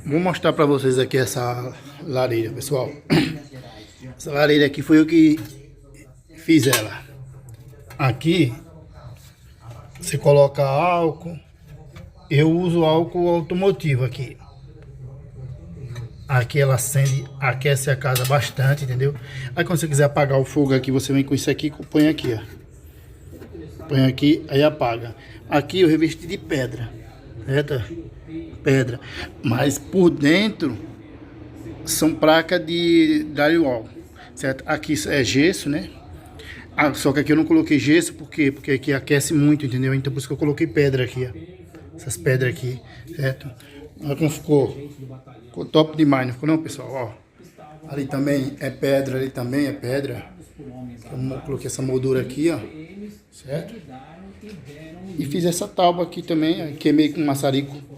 Vou mostrar pra vocês aqui essa lareira, pessoal. Essa lareira aqui foi eu que fiz ela. Aqui você coloca álcool. Eu uso álcool automotivo aqui. Aqui ela acende, aquece a casa bastante, entendeu? Aí quando você quiser apagar o fogo aqui, você vem com isso aqui e põe aqui, ó. Põe aqui, aí apaga. Aqui eu revesti de pedra, certo? Pedra. Mas por dentro são placas de drywall, certo? Aqui é gesso, né? Só que aqui eu não coloquei gesso, por quê? Porque aqui aquece muito, entendeu? Então por isso que eu coloquei pedra aqui, ó. Essas pedras aqui, certo? Olha como ficou. Ficou top demais, não ficou não, pessoal? Ó. Ali também é pedra, ali também é pedra. Eu coloquei essa moldura aqui, ó. Certo? E fiz essa tábua aqui também, queimei com maçarico.